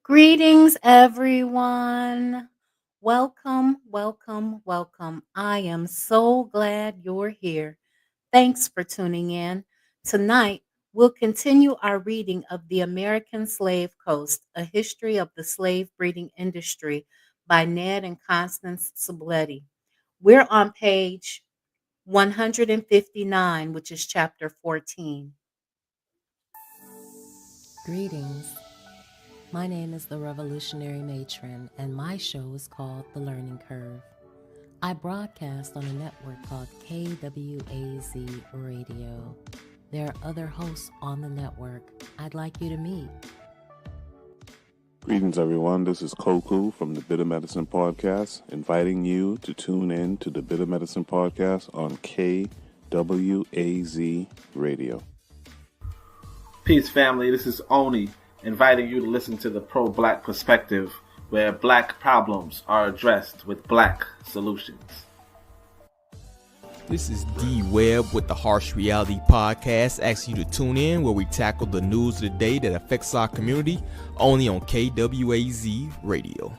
Greetings, everyone. Welcome, welcome, welcome. I am so glad you're here. Thanks for tuning in. Tonight, we'll continue our reading of The American Slave Coast, A History of the Slave Breeding Industry by Ned and Constance Subletti. We're on page 159, which is chapter 14. Greetings. My name is the Revolutionary Matron, and my show is called The Learning Curve. I broadcast on a network called KWAZ Radio. There are other hosts on the network I'd like you to meet. Greetings, everyone. This is Koku from the Bitter Medicine Podcast, inviting you to tune in to the Bitter Medicine Podcast on KWAZ Radio. Peace, family. This is Oni, inviting you to listen to the Pro-Black Perspective, where black problems are addressed with black solutions. This is D Webb with the Harsh Reality Podcast, asking you to tune in where we tackle the news of the day that affects our community, only on KWAZ Radio.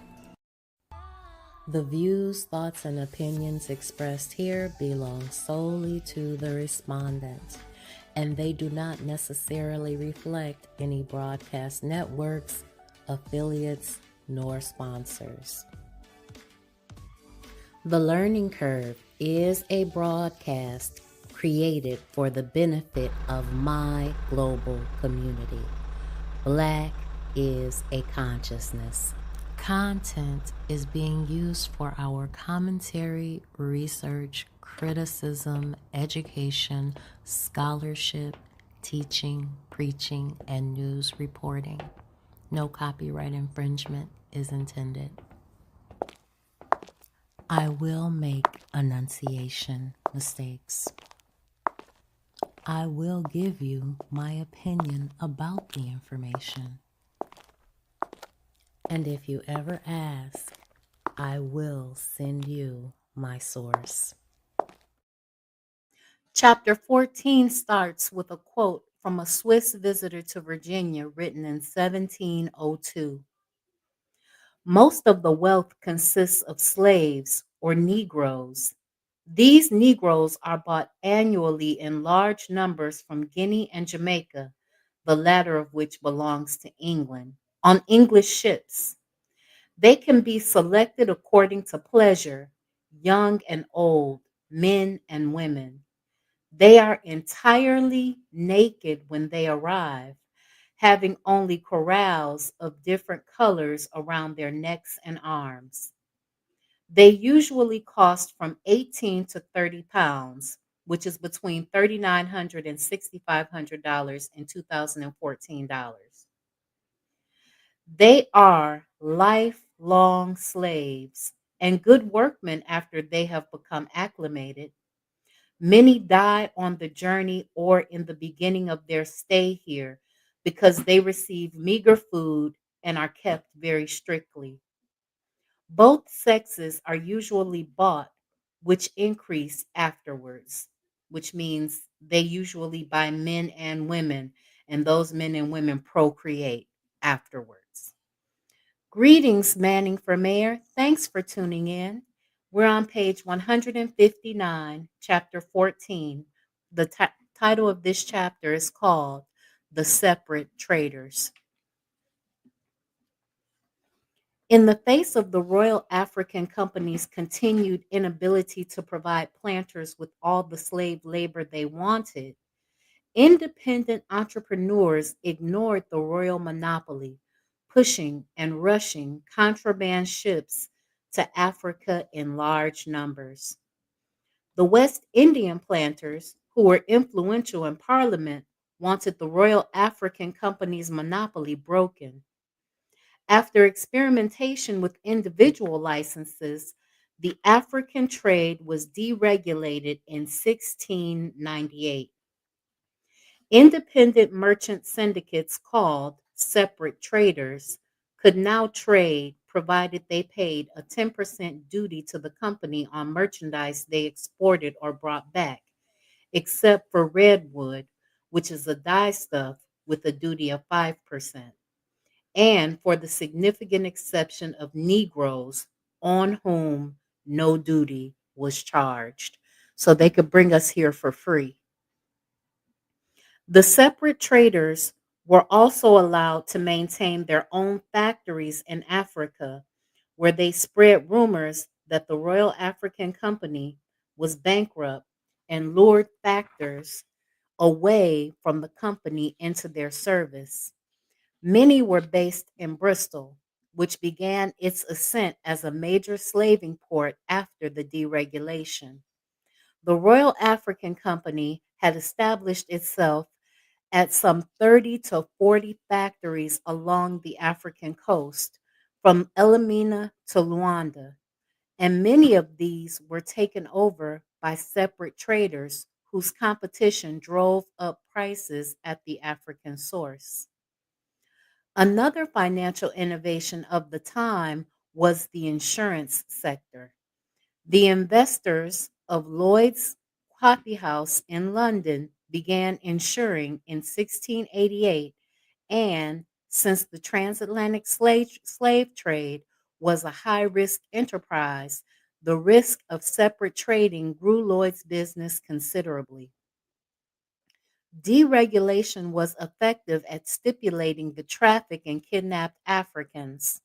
The views, thoughts, and opinions expressed here belong solely to the respondent, and they do not necessarily reflect any broadcast networks, affiliates, nor sponsors. The Learning Curve is a broadcast created for the benefit of my global community. Black is a consciousness. Content is being used for our commentary, research, criticism, education, scholarship, teaching, preaching, and news reporting. No copyright infringement is intended. I will make enunciation mistakes. I will give you my opinion about the information. And if you ever ask, I will send you my source. Chapter 14 starts with a quote from a Swiss visitor to Virginia written in 1702. Most of the wealth consists of slaves or Negroes. These Negroes are bought annually in large numbers from Guinea and Jamaica, the latter of which belongs to England, on English ships. They can be selected according to pleasure, young and old, men and women. They are entirely naked when they arrive, having only corals of different colors around their necks and arms. They usually cost from 18 to 30 pounds, which is between $3,900 and $6,500 in 2014 dollars. They are lifelong slaves and good workmen after they have become acclimated. Many die on the journey or in the beginning of their stay here because they receive meager food and are kept very strictly. Both sexes are usually bought, which increase afterwards, which means they usually buy men and women, and those men and women procreate afterwards. Greetings, Manning for Mayor. Thanks for tuning in. We're on page 159, chapter 14. The title of this chapter is called The Separate Traders. In the face of the Royal African Company's continued inability to provide planters with all the slave labor they wanted, independent entrepreneurs ignored the royal monopoly, pushing and rushing contraband ships to Africa in large numbers. The West Indian planters, who were influential in Parliament, wanted the Royal African Company's monopoly broken. After experimentation with individual licenses, the African trade was deregulated in 1698. Independent merchant syndicates called separate traders could now trade provided they paid a 10% duty to the company on merchandise they exported or brought back, except for redwood, which is a dyestuff with a duty of 5%. and for the significant exception of Negroes on whom no duty was charged. So they could bring us here for free. The separate traders were also allowed to maintain their own factories in Africa, where they spread rumors that the Royal African Company was bankrupt and lured factors away from the company into their service. Many were based in Bristol, which began its ascent as a major slaving port after the deregulation. The Royal African Company had established itself at some 30 to 40 factories along the African coast, from Elamina to Luanda, and many of these were taken over by separate traders whose competition drove up prices at the African source. Another financial innovation of the time was the insurance sector. The investors of Lloyd's Coffee House in London began insuring in 1688, and since the transatlantic slave trade was a high risk enterprise, the risk of separate trading grew Lloyd's business considerably. Deregulation was effective at stipulating the traffic in kidnapped Africans.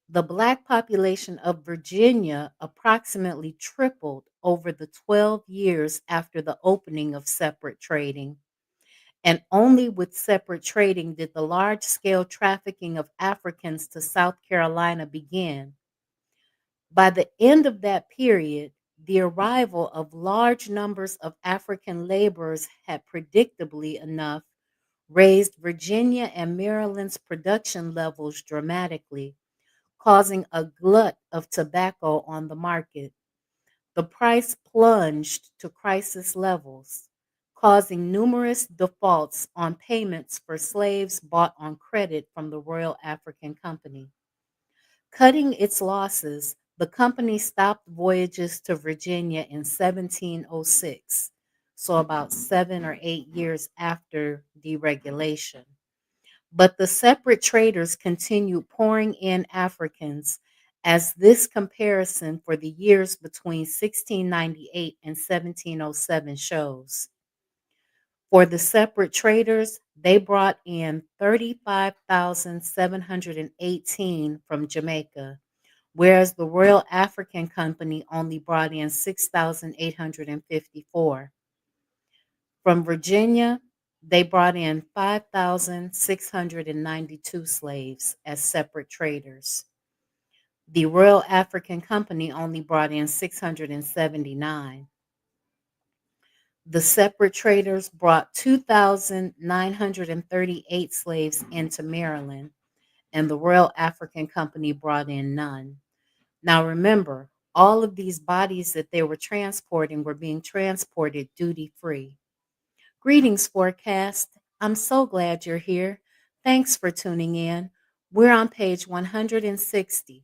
The Black population of Virginia approximately tripled over the 12 years after the opening of separate trading, and only with separate trading did the large scale trafficking of Africans to South Carolina begin. By the end of that period, the arrival of large numbers of African laborers had predictably enough raised Virginia and Maryland's production levels dramatically, causing a glut of tobacco on the market. The price plunged to crisis levels, causing numerous defaults on payments for slaves bought on credit from the Royal African Company. Cutting its losses, the company stopped voyages to Virginia in 1706, so about 7 or 8 years after deregulation. But the separate traders continued pouring in Africans, as this comparison for the years between 1698 and 1707 shows. For the separate traders, they brought in 35,718 from Jamaica, whereas the Royal African Company only brought in 6,854. From Virginia, they brought in 5,692 slaves as separate traders. The Royal African Company only brought in 679. The separate traders brought 2,938 slaves into Maryland, and the Royal African Company brought in none. Now remember, all of these bodies that they were transporting were being transported duty free. Greetings, Forecast. I'm so glad you're here. Thanks for tuning in. We're on page 160.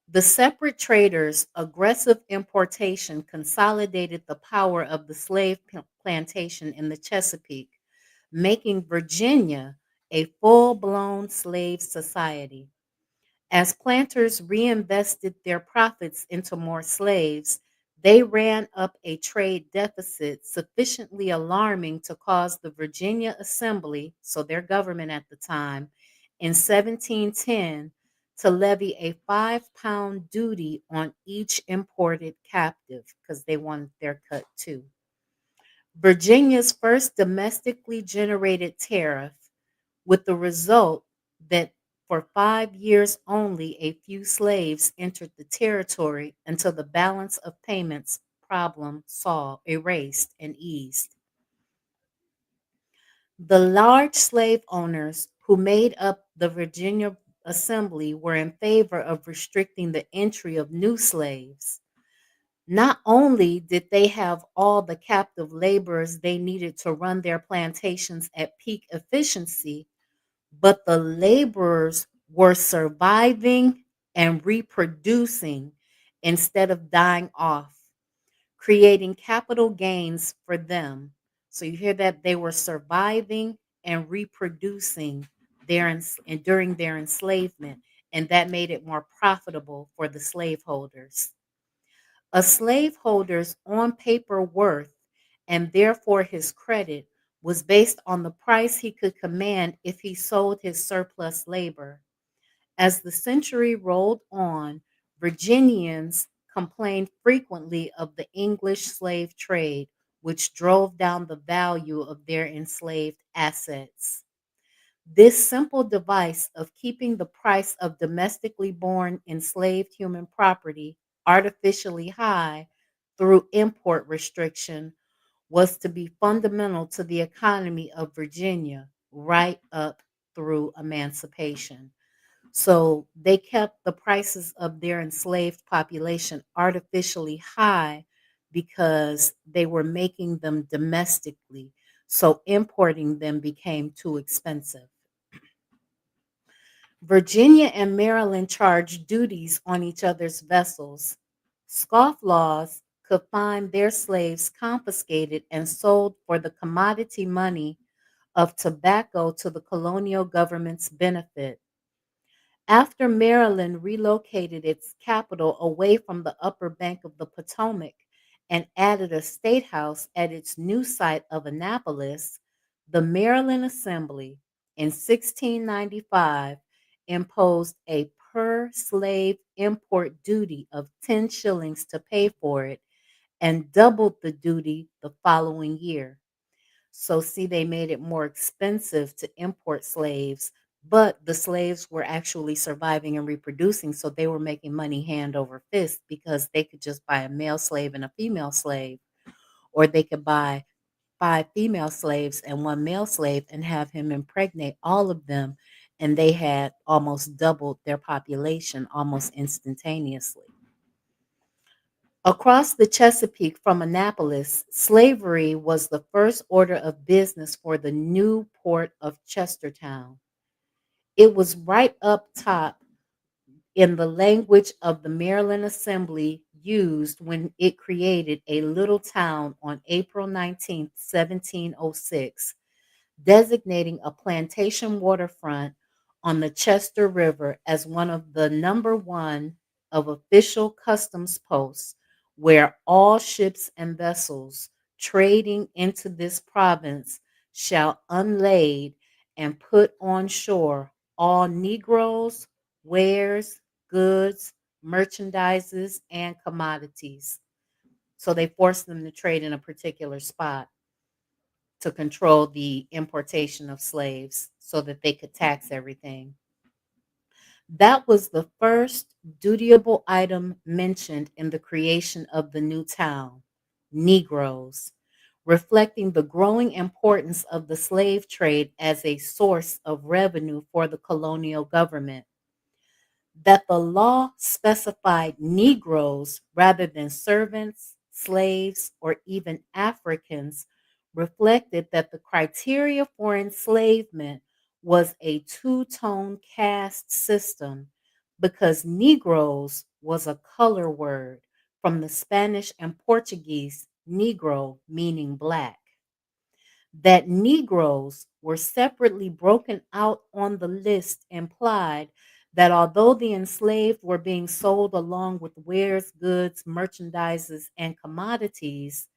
The separate traders' aggressive importation consolidated the power of the slave plantation in the Chesapeake, making Virginia a full blown slave society. As planters reinvested their profits into more slaves, they ran up a trade deficit sufficiently alarming to cause the Virginia Assembly, so their government at the time, in 1710 to levy a 5-pound duty on each imported captive because they wanted their cut too. Virginia's first domestically generated tariff, with the result that for 5 years only a few slaves entered the territory until the balance of payments problem solved, erased, and eased. The large slave owners who made up the Virginia Assembly were in favor of restricting the entry of new slaves. Not only did they have all the captive laborers they needed to run their plantations at peak efficiency, but the laborers were surviving and reproducing instead of dying off, creating capital gains for them. So you hear that they were surviving and reproducing and during their enslavement, and that made it more profitable for the slaveholders. A slaveholder's on paper worth, and therefore his credit, was based on the price he could command if he sold his surplus labor. As the century rolled on, Virginians complained frequently of the English slave trade, which drove down the value of their enslaved assets. This simple device of keeping the price of domestically born enslaved human property artificially high through import restriction was to be fundamental to the economy of Virginia right up through emancipation. So they kept the prices of their enslaved population artificially high because they were making them domestically. So importing them became too expensive. Virginia and Maryland charged duties on each other's vessels. Scofflaws could find their slaves confiscated and sold for the commodity money of tobacco to the colonial government's benefit. After Maryland relocated its capital away from the upper bank of the Potomac and added a state house at its new site of Annapolis, the Maryland Assembly in 1695 imposed a per slave import duty of 10 shillings to pay for it and doubled the duty the following year. So, see, they made it more expensive to import slaves, but the slaves were actually surviving and reproducing. So, they were making money hand over fist because they could just buy a male slave and a female slave, or they could buy five female slaves and one male slave and have him impregnate all of them. And they had almost doubled their population almost instantaneously. Across the Chesapeake from Annapolis, slavery was the first order of business for the new port of Chestertown. It was right up top in the language of the Maryland Assembly used when it created a little town on April 19th, 1706, designating a plantation waterfront on the Chester River as one of the number one of official customs posts where all ships and vessels trading into this province shall unlade and put on shore all Negroes, wares, goods, merchandises, and commodities. So they forced them to trade in a particular spot to control the importation of slaves so that they could tax everything. That was the first dutiable item mentioned in the creation of the new town, Negroes, reflecting the growing importance of the slave trade as a source of revenue for the colonial government. That the law specified Negroes rather than servants, slaves, or even Africans reflected that the criteria for enslavement was a two-tone caste system because Negroes was a color word from the Spanish and Portuguese Negro meaning black. That Negroes were separately broken out on the list implied that although the enslaved were being sold along with wares, goods, merchandises, and commodities,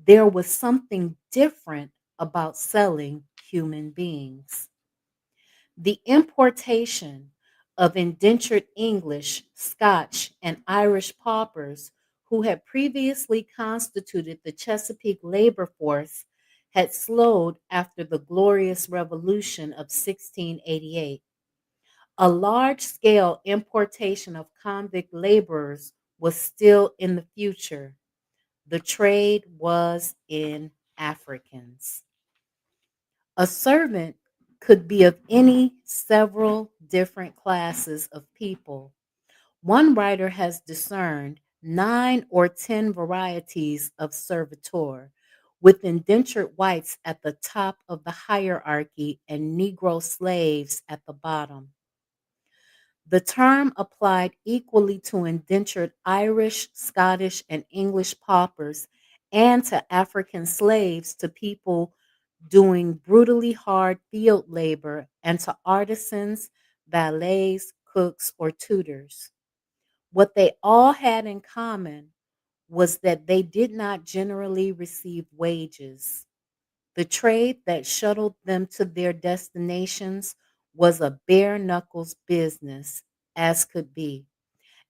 there was something different about selling human beings. The importation of indentured English, Scotch, and Irish paupers who had previously constituted the Chesapeake labor force had slowed after the Glorious Revolution of 1688. A large scale importation of convict laborers was still in the future. The trade was in Africans. A servant could be of any several different classes of people. One writer has discerned 9 or 10 varieties of servitor, with indentured whites at the top of the hierarchy and Negro slaves at the bottom. The term applied equally to indentured Irish, Scottish, and English paupers and to African slaves to people doing brutally hard field labor, and to artisans, valets, cooks, or tutors. What they all had in common was that they did not generally receive wages. The trade that shuttled them to their destinations was a bare knuckles business, as could be,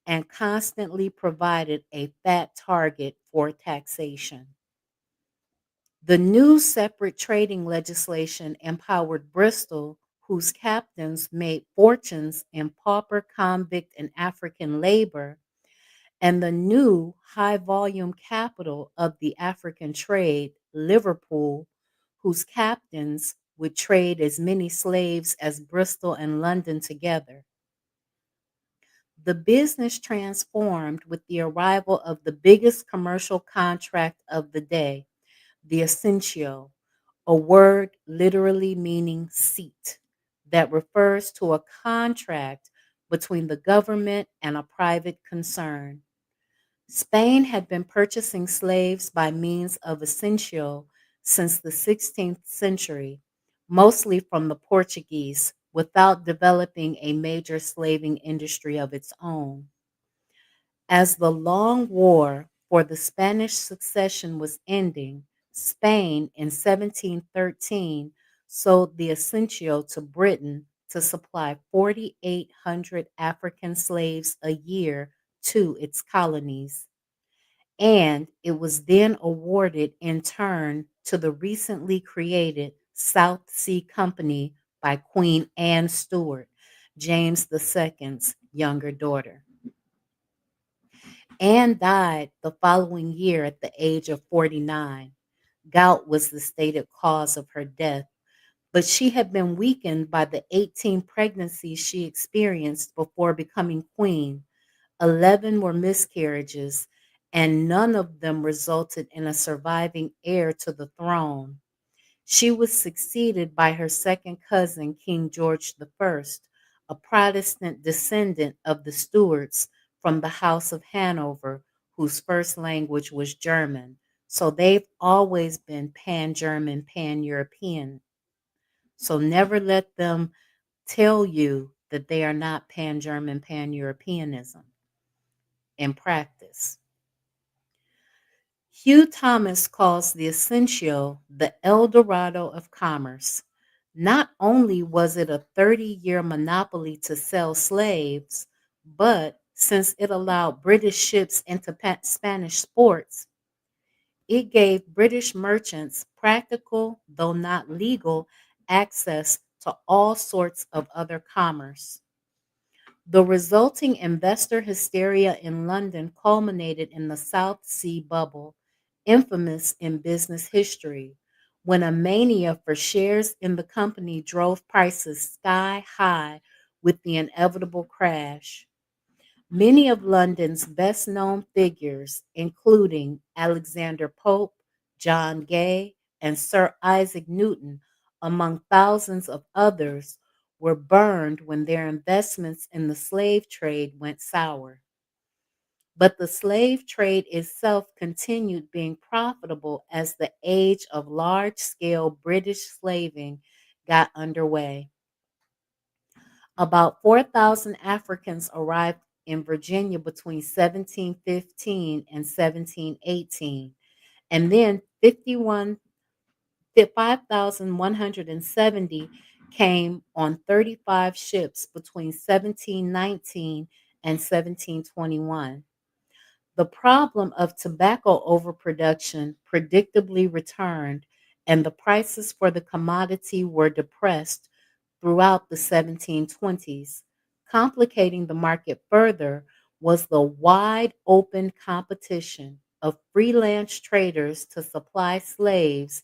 and constantly provided a fat target for taxation. The new separate trading legislation empowered Bristol, whose captains made fortunes in pauper, convict, and African labor, and the new high volume capital of the African trade, Liverpool, whose captains would trade as many slaves as Bristol and London together. The business transformed with the arrival of the biggest commercial contract of the day, the Essentio, a word literally meaning seat, that refers to a contract between the government and a private concern. Spain had been purchasing slaves by means of Essentio since the 16th century, mostly from the Portuguese, without developing a major slaving industry of its own. As the long war for the Spanish succession was ending, Spain in 1713 sold the Essentio to Britain to supply 4,800 African slaves a year to its colonies. And it was then awarded in turn to the recently created South Sea Company by Queen Anne Stuart, James II's younger daughter. Anne died the following year at the age of 49. Gout was the stated cause of her death, but she had been weakened by the 18 pregnancies she experienced before becoming queen. 11 were miscarriages, and none of them resulted in a surviving heir to the throne. She was succeeded by her second cousin, King George I, a Protestant descendant of the Stuarts from the House of Hanover, whose first language was German. So they've always been pan German, pan European. So never let them tell you that they are not pan German, pan Europeanism in practice. Hugh Thomas calls the Essentio the El Dorado of commerce. Not only was it a 30-year monopoly to sell slaves, but since it allowed British ships into Spanish ports, it gave British merchants practical, though not legal, access to all sorts of other commerce. The resulting investor hysteria in London culminated in the South Sea Bubble, infamous in business history, when a mania for shares in the company drove prices sky high with the inevitable crash. Many of London's best known figures, including Alexander Pope, John Gay, and Sir Isaac Newton, among thousands of others, were burned when their investments in the slave trade went sour. But the slave trade itself continued being profitable as the age of large scale British slaving got underway. About 4,000 Africans arrived in Virginia between 1715 and 1718, and then 5,170 came on 35 ships between 1719 and 1721. The problem of tobacco overproduction predictably returned, and the prices for the commodity were depressed throughout the 1720s. Complicating the market further was the wide open competition of freelance traders to supply slaves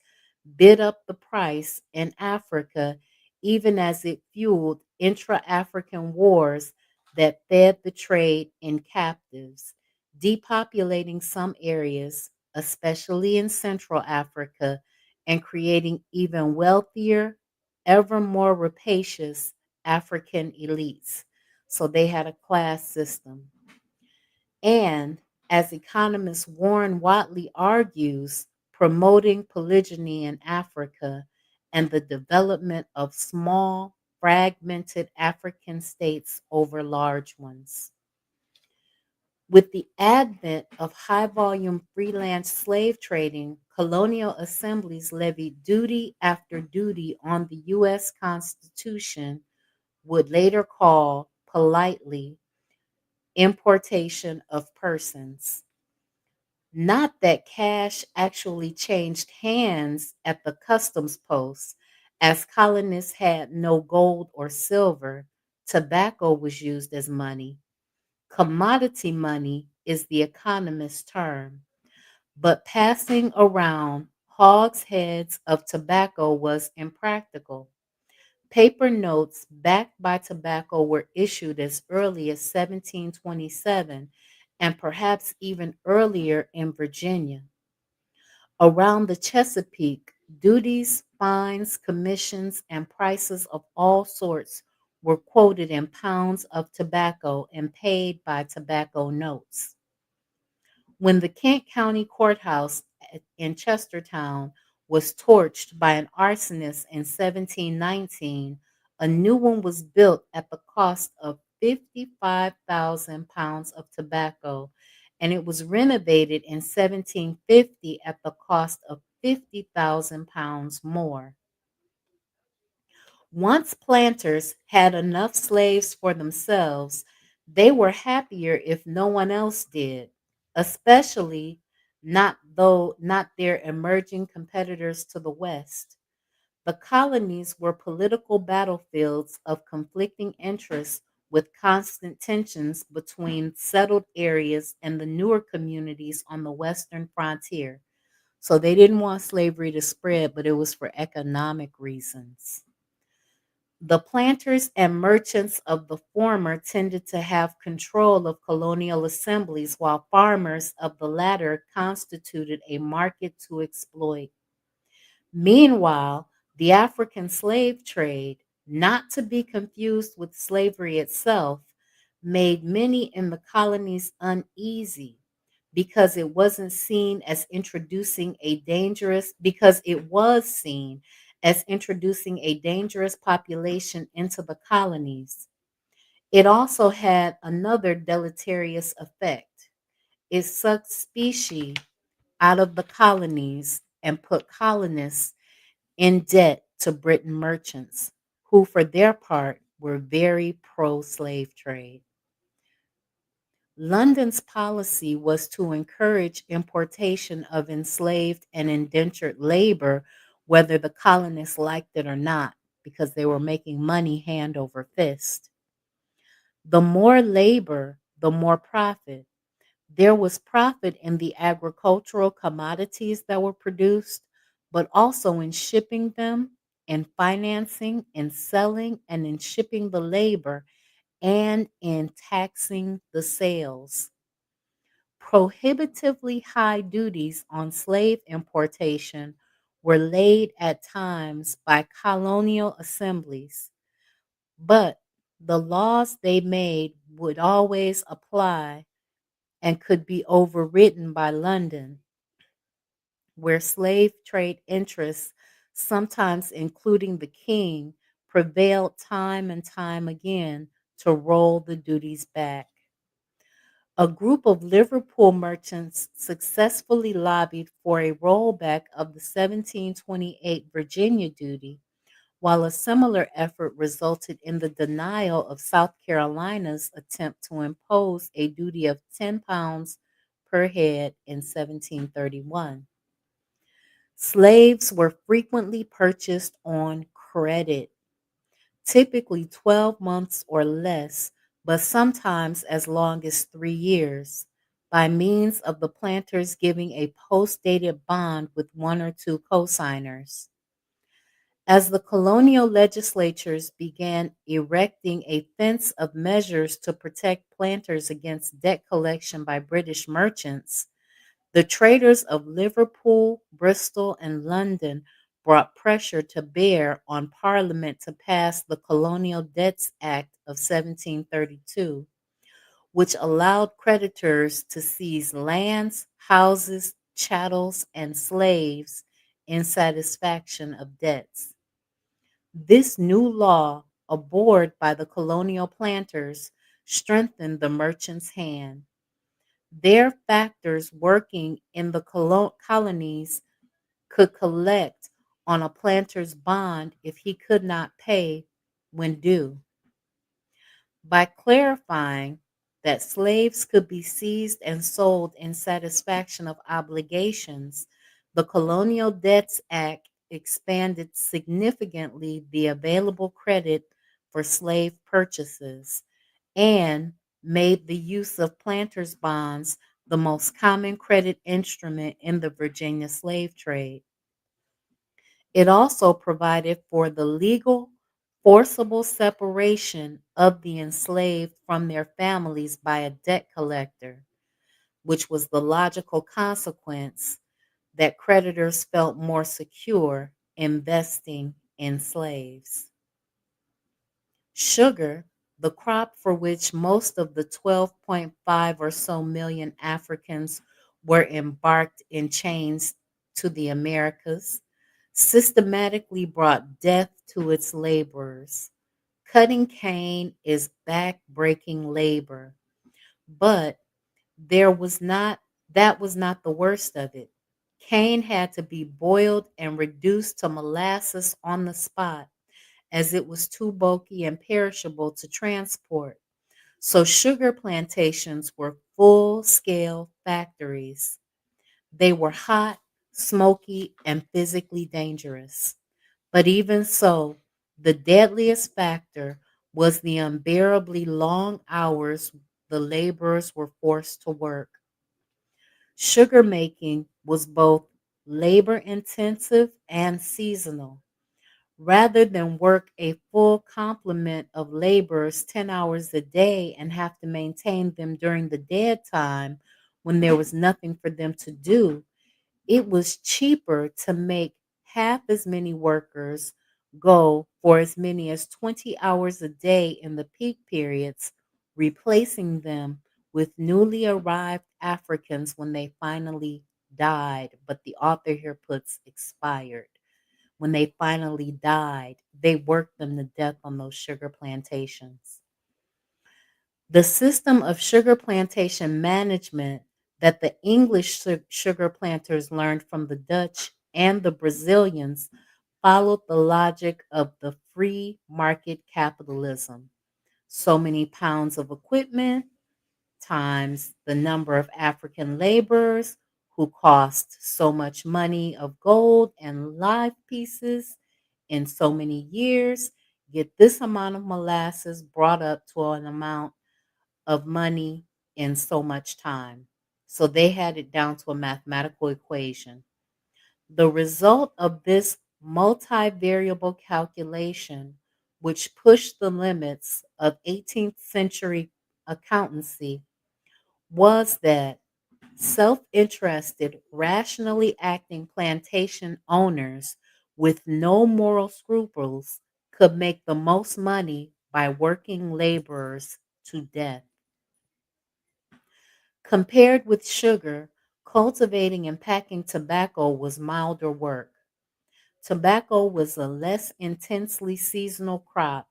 bid up the price in Africa, even as it fueled intra African wars that fed the trade in captives, depopulating some areas, especially in Central Africa, and creating even wealthier, ever more rapacious African elites. So they had a class system. And as economist Warren Watley argues, promoting polygyny in Africa, and the development of small, fragmented African states over large ones. With the advent of high volume freelance slave trading, colonial assemblies levied duty after duty on the U.S. Constitution, would later call politely importation of persons. Not that cash actually changed hands at the customs posts, as colonists had no gold or silver, tobacco was used as money. Commodity money is the economist's term, but passing around hogsheads of tobacco was impractical. Paper notes backed by tobacco were issued as early as 1727 and perhaps even earlier in Virginia. Around the Chesapeake, duties, fines, commissions, and prices of all sorts were quoted in pounds of tobacco and paid by tobacco notes. When the Kent County Courthouse in Chestertown was torched by an arsonist in 1719, a new one was built at the cost of 55,000 pounds of tobacco, and it was renovated in 1750 at the cost of 50,000 pounds more. Once planters had enough slaves for themselves, they were happier if no one else did, especially not their emerging competitors to the west. The colonies were political battlefields of conflicting interests with constant tensions between settled areas and the newer communities on the western frontier. So they didn't want slavery to spread, but it was for economic reasons. The planters and merchants of the former tended to have control of colonial assemblies, while farmers of the latter constituted a market to exploit. Meanwhile, the African slave trade, not to be confused with slavery itself, made many in the colonies uneasy because it wasn't seen as introducing a dangerous because it was seen as introducing a dangerous population into the colonies. It also had another deleterious effect. It sucked specie out of the colonies and put colonists in debt to Britain merchants, who for their part were very pro slave trade. London's policy was to encourage importation of enslaved and indentured labor, whether the colonists liked it or not, because they were making money hand over fist. The more labor, the more profit. There was profit in the agricultural commodities that were produced, but also in shipping them, in financing, in selling, and in shipping the labor, and in taxing the sales. Prohibitively high duties on slave importation were laid at times by colonial assemblies, but the laws they made would always apply and could be overridden by London, where slave trade interests, sometimes including the king, prevailed time and time again to roll the duties back. A group of Liverpool merchants successfully lobbied for a rollback of the 1728 Virginia duty, while a similar effort resulted in the denial of South Carolina's attempt to impose a duty of £10 per head in 1731. Slaves were frequently purchased on credit, typically 12 months or less, but sometimes as long as 3 years, by means of the planters giving a post-dated bond with one or two cosigners. As the colonial legislatures began erecting a fence of measures to protect planters against debt collection by British merchants, the traders of Liverpool, Bristol, and London brought pressure to bear on Parliament to pass the Colonial Debts Act of 1732, which allowed creditors to seize lands, houses, chattels, and slaves in satisfaction of debts. This new law, abhorred by the colonial planters, strengthened the merchant's hand. Their factors working in the colonies could collect on a planter's bond if he could not pay when due. By clarifying that slaves could be seized and sold in satisfaction of obligations, the Colonial Debts Act expanded significantly the available credit for slave purchases and made the use of planters' bonds the most common credit instrument in the Virginia slave trade. It also provided for the legal, forcible separation of the enslaved from their families by a debt collector, which was the logical consequence that creditors felt more secure investing in slaves. Sugar, the crop for which most of the 12.5 or so million Africans were embarked in chains to the Americas, systematically brought death to its laborers. Cutting cane is back-breaking labor, but there was not that was not the worst of it. Cane had to be boiled and reduced to molasses on the spot as it was too bulky and perishable to transport. So sugar plantations were full-scale factories. They were hot, smoky, and physically dangerous. But even so, the deadliest factor was the unbearably long hours the laborers were forced to work. Sugar making was both labor intensive and seasonal. Rather than work a full complement of laborers 10 hours a day and have to maintain them during the dead time when there was nothing for them to do, it was cheaper to make half as many workers go for as many as 20 hours a day in the peak periods, replacing them with newly arrived Africans when they finally died. But the author here puts expired. When they finally died, they worked them to death on those sugar plantations. The system of sugar plantation management that the English sugar planters learned from the Dutch and the Brazilians followed the logic of the free market capitalism. So many pounds of equipment times the number of African laborers who cost so much money of gold and live pieces in so many years, get this amount of molasses brought up to an amount of money in so much time. So they had it down to a mathematical equation. The result of this multivariable calculation, which pushed the limits of 18th century accountancy, was that self interested, rationally acting plantation owners with no moral scruples could make the most money by working laborers to death. Compared with sugar, cultivating and packing tobacco was milder work. Tobacco was a less intensely seasonal crop.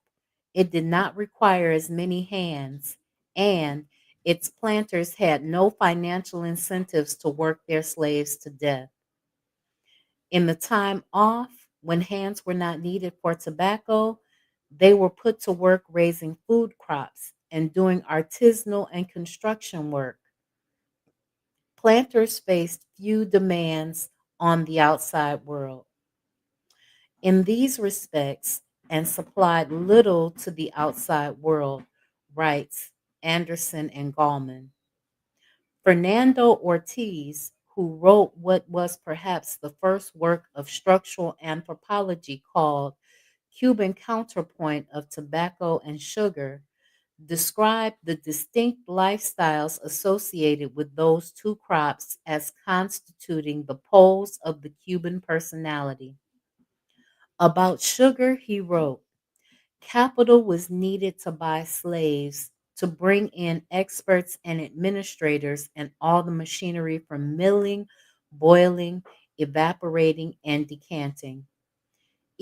It did not require as many hands, and its planters had no financial incentives to work their slaves to death. In the time off, when hands were not needed for tobacco, they were put to work raising food crops and doing artisanal and construction work. Planters faced few demands on the outside world. In these respects, and supplied little to the outside world, writes Anderson and Gallman. Fernando Ortiz, who wrote what was perhaps the first work of structural anthropology called Cuban Counterpoint of Tobacco and Sugar, described the distinct lifestyles associated with those two crops as constituting the poles of the Cuban personality. About sugar, he wrote, capital was needed to buy slaves, to bring in experts and administrators and all the machinery for milling, boiling, evaporating, and decanting.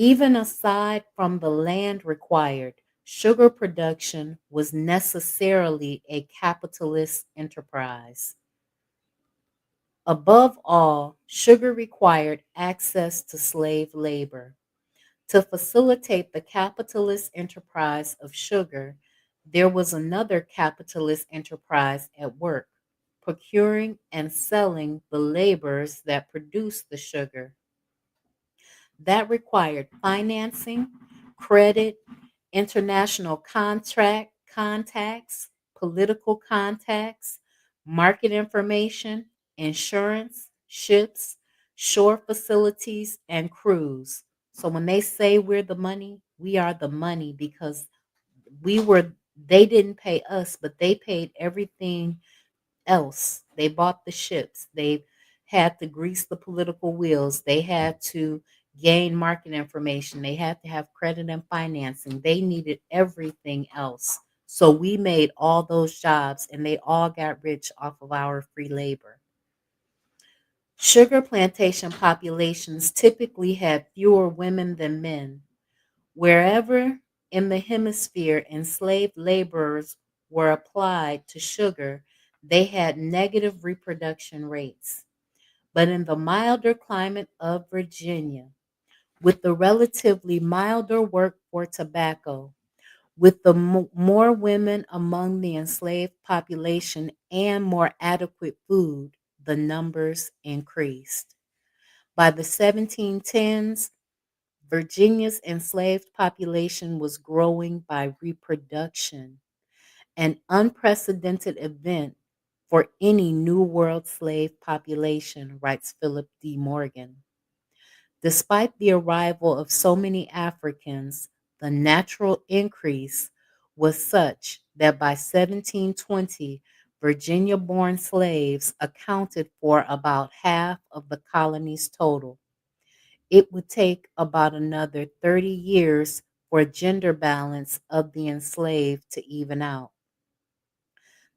Even aside from the land required, sugar production was necessarily a capitalist enterprise. Above all, sugar required access to slave labor. To facilitate the capitalist enterprise of sugar, there was another capitalist enterprise at work, procuring and selling the laborers that produced the sugar. That required financing, credit, international contacts, political contacts, market information, insurance, ships, shore facilities, and crews. So when they say we're the money, we are the money because we were they didn't pay us, but they paid everything else. They bought the ships. They had to grease the political wheels. They had to gain market information. They had to have credit and financing. They needed everything else. So we made all those jobs and they all got rich off of our free labor. Sugar plantation populations typically had fewer women than men. Wherever in the hemisphere enslaved laborers were applied to sugar, they had negative reproduction rates. But in the milder climate of Virginia, with the relatively milder work for tobacco, with the more women among the enslaved population and more adequate food, the numbers increased. By the 1710s, Virginia's enslaved population was growing by reproduction, an unprecedented event for any New World slave population, writes Philip D. Morgan. Despite the arrival of so many Africans, the natural increase was such that by 1720, Virginia born slaves accounted for about half of the colony's total. It would take about another 30 years for gender balance of the enslaved to even out.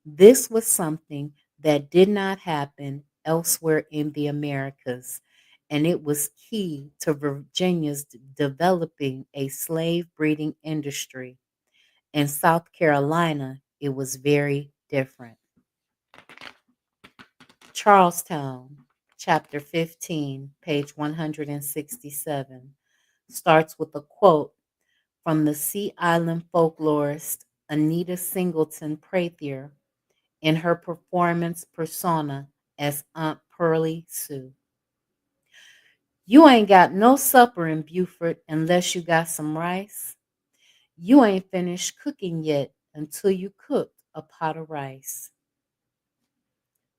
This was something that did not happen elsewhere in the Americas, and it was key to Virginia's developing a slave breeding industry. In South Carolina, it was very different. Charlestown, chapter 15, page 167, starts with a quote from the Sea Island folklorist Anita Singleton Prather in her performance persona as Aunt Pearlie Sue. You ain't got no supper in Beaufort unless you got some rice. You ain't finished cooking yet until you cooked a pot of rice.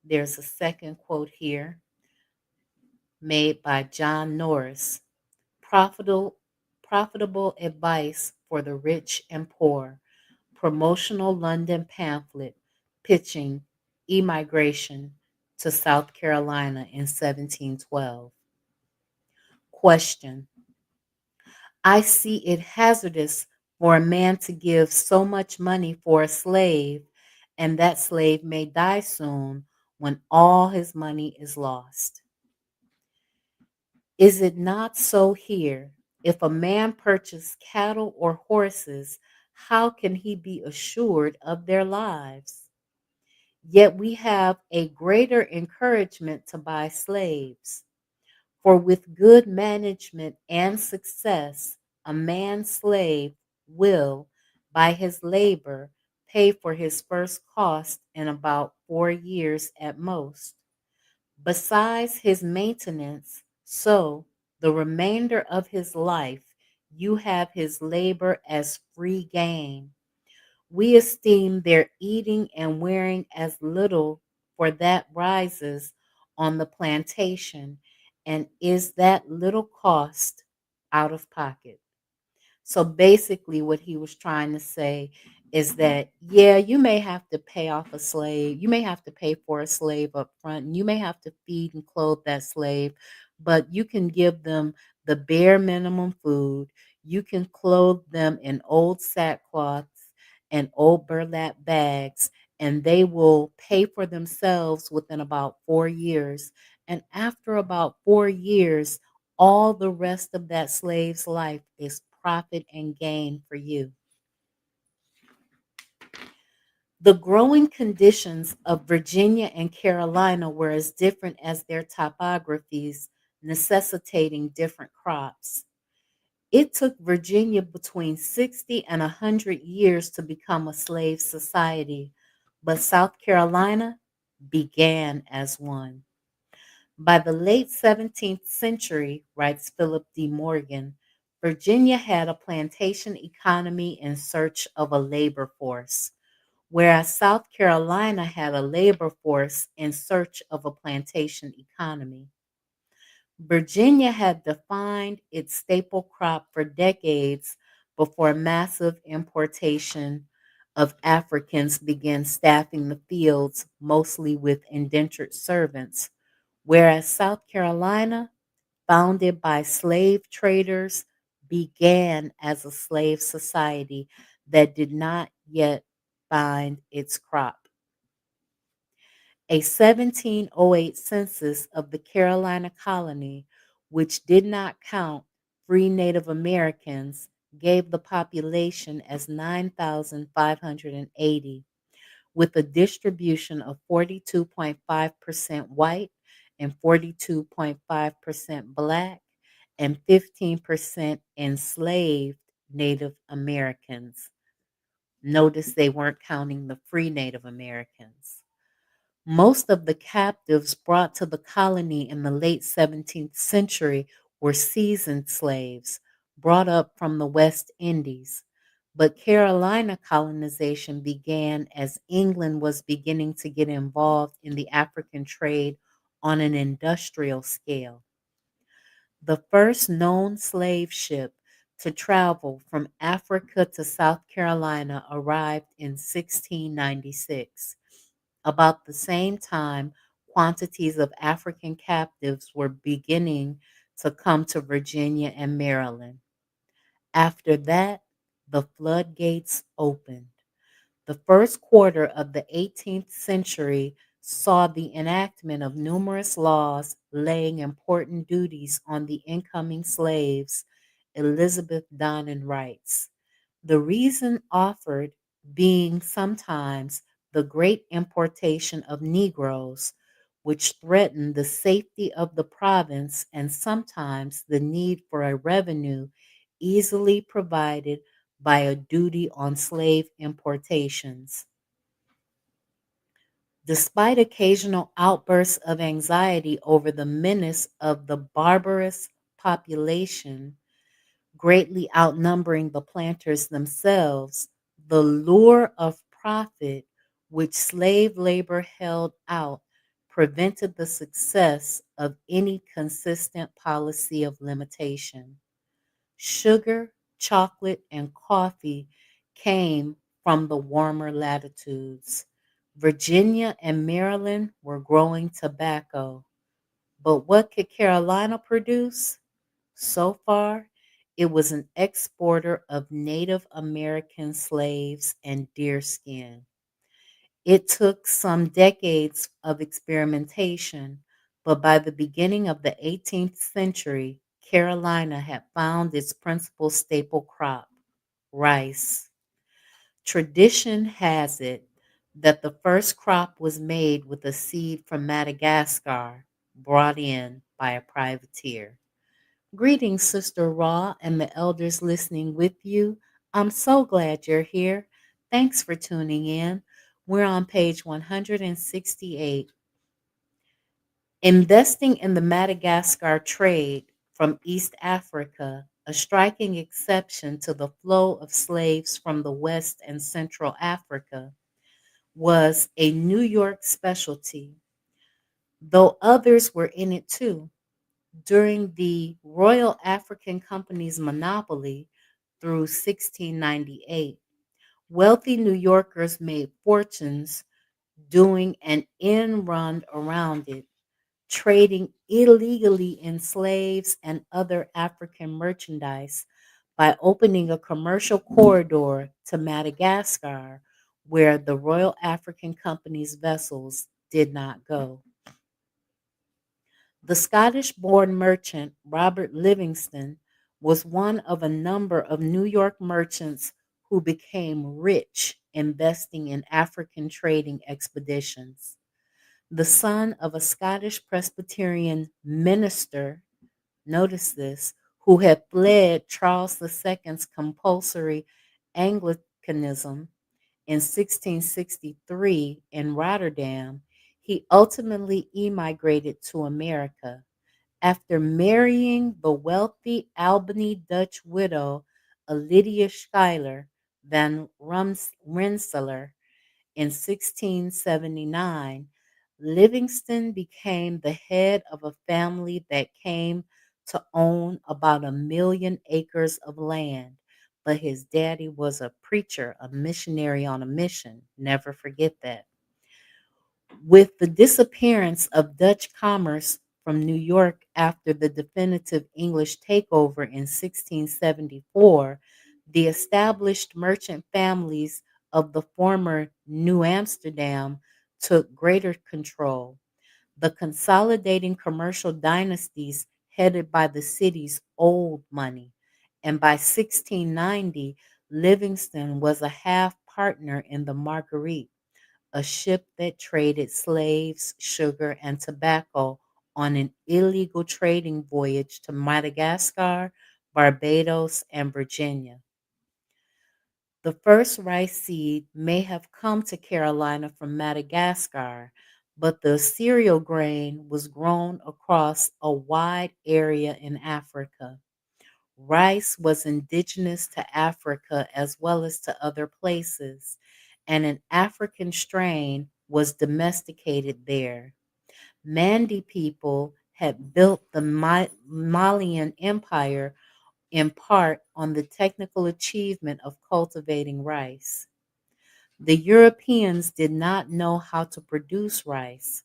There's a second quote here made by John Norris. Profitable advice for the rich and poor. Promotional London pamphlet pitching emigration to South Carolina in 1712. Question: I see it hazardous for a man to give so much money for a slave, and that slave may die soon when all his money is lost. Is it not so here? If a man purchase cattle or horses, how can he be assured of their lives? Yet we have a greater encouragement to buy slaves. For with good management and success, a man slave will, by his labor, pay for his first cost in about 4 years at most. Besides his maintenance, so the remainder of his life, you have his labor as free gain. We esteem their eating and wearing as little, for that rises on the plantation, and is that little cost out of pocket. So basically, what he was trying to say is that, yeah, you may have to pay off a slave, you may have to pay for a slave up front, and you may have to feed and clothe that slave, but you can give them the bare minimum food. You can clothe them in old sackcloths and old burlap bags, and they will pay for themselves within about 4 years. And after about 4 years, All the rest of that slave's life is profit and gain for you. The growing conditions of Virginia and Carolina were as different as their topographies, necessitating different crops. It took Virginia between 60 and 100 years to become a slave society, but South Carolina began as one. By the late 17th century, writes Philip D. Morgan, Virginia had a plantation economy in search of a labor force, whereas South Carolina had a labor force in search of a plantation economy. Virginia had defined its staple crop for decades before massive importation of Africans began staffing the fields, mostly with indentured servants, whereas South Carolina, founded by slave traders, began as a slave society that did not yet find its crop. A 1708 census of the Carolina colony, which did not count free Native Americans, gave the population as 9,580, with a distribution of 42.5% white and 42.5% black and 15% enslaved Native Americans. Notice they weren't counting the free Native Americans. Most of the captives brought to the colony in the late 17th century were seasoned slaves brought up from the West Indies. But Carolina colonization began as England was beginning to get involved in the African trade on an industrial scale. The first known slave ship to travel from Africa to South Carolina arrived in 1696. About the same time, quantities of African captives were beginning to come to Virginia and Maryland. After that, the floodgates opened. The first quarter of the 18th century saw the enactment of numerous laws laying important duties on the incoming slaves, Elizabeth Donnan writes. The reason offered being sometimes the great importation of Negroes, which threatened the safety of the province, and sometimes the need for a revenue easily provided by a duty on slave importations. Despite occasional outbursts of anxiety over the menace of the barbarous population, greatly outnumbering the planters themselves, the lure of profit which slave labor held out prevented the success of any consistent policy of limitation. Sugar, chocolate, and coffee came from the warmer latitudes. Virginia and Maryland were growing tobacco. But what could Carolina produce? So far, it was an exporter of Native American slaves and deerskin. It took some decades of experimentation, but by the beginning of the 18th century, Carolina had found its principal staple crop, rice. Tradition has it that the first crop was made with a seed from Madagascar brought in by a privateer. Greetings, Sister Raw, and the elders listening with you. I'm so glad you're here. Thanks for tuning in. We're on page 168. Investing in the Madagascar trade from East Africa, a striking exception to the flow of slaves from the West and Central Africa, was a New York specialty, though others were in it too. During the Royal African Company's monopoly through 1698, wealthy New Yorkers made fortunes doing an end run around it, trading illegally in slaves and other African merchandise by opening a commercial corridor to Madagascar where the Royal African Company's vessels did not go. The Scottish born merchant Robert Livingston was one of a number of New York merchants who became rich investing in African trading expeditions. The son of a Scottish Presbyterian minister, notice this, who had fled Charles II's compulsory Anglicanism in 1663 in Rotterdam, he ultimately emigrated to America. After marrying the wealthy Albany Dutch widow Lydia Schuyler van Rensselaer in 1679, Livingston became the head of a family that came to own about 1 million acres of land. But his daddy was a preacher, a missionary on a mission. Never forget that. With the disappearance of Dutch commerce from New York after the definitive English takeover in 1674, the established merchant families of the former New Amsterdam took greater control. The consolidating commercial dynasties headed by the city's old money, and by 1690, Livingston was a half partner in the Marguerite, a ship that traded slaves, sugar, and tobacco on an illegal trading voyage to Madagascar, Barbados, and Virginia. The first rice seed may have come to Carolina from Madagascar, but the cereal grain was grown across a wide area in Africa. Rice was indigenous to Africa as well as to other places, and an African strain was domesticated there. Mandi people had built the Malian Empire in part on the technical achievement of cultivating rice. The Europeans did not know how to produce rice,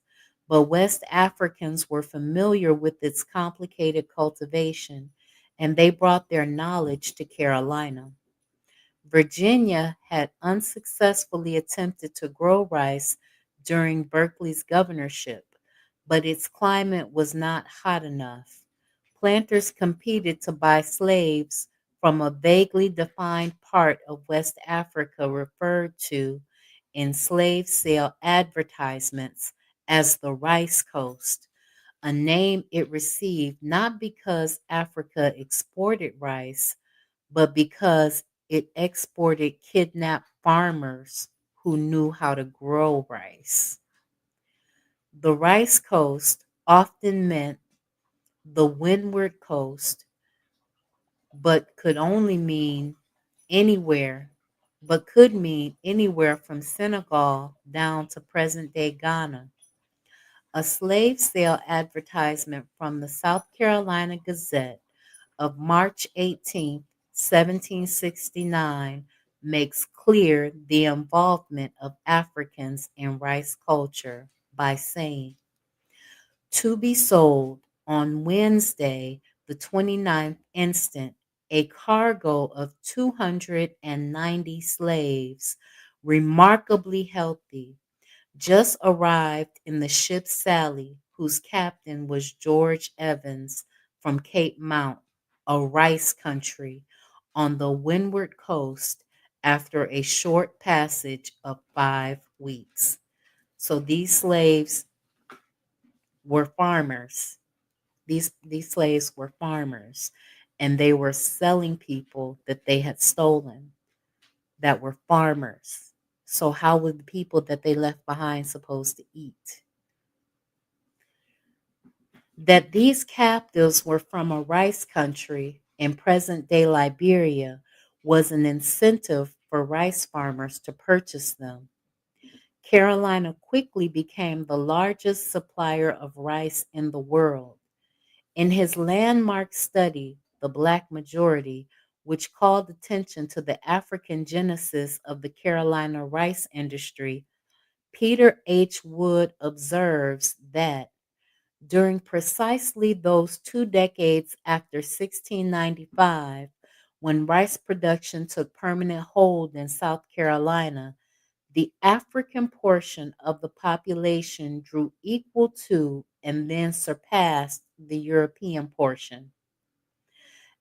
but West Africans were familiar with its complicated cultivation, and they brought their knowledge to Carolina. Virginia had unsuccessfully attempted to grow rice during Berkeley's governorship, but its climate was not hot enough. Planters competed to buy slaves from a vaguely defined part of West Africa referred to in slave sale advertisements as the Rice Coast, a name it received not because Africa exported rice, but because it exported kidnapped farmers who knew how to grow rice. The Rice Coast often meant the Windward Coast, but could only mean anywhere, but could mean anywhere from Senegal down to present day Ghana. A slave sale advertisement from the South Carolina Gazette of March 18th, 1769, makes clear the involvement of Africans in rice culture by saying, to be sold on Wednesday, the 29th instant, a cargo of 290 slaves, remarkably healthy, just arrived in the ship Sally, whose captain was George Evans from Cape Mount, a rice country on the windward coast after a short passage of 5 weeks. So these slaves were farmers. These slaves were farmers, and they were selling people that they had stolen that were farmers. So how were the people that they left behind supposed to eat? That these captives were from a rice country in present day Liberia was an incentive for rice farmers to purchase them. Carolina quickly became the largest supplier of rice in the world. In his landmark study, The Black Majority, which called attention to the African genesis of the Carolina rice industry, Peter H. Wood observes that during precisely those 2 decades after 1695, when rice production took permanent hold in South Carolina, the African portion of the population drew equal to, and then surpassed the European portion.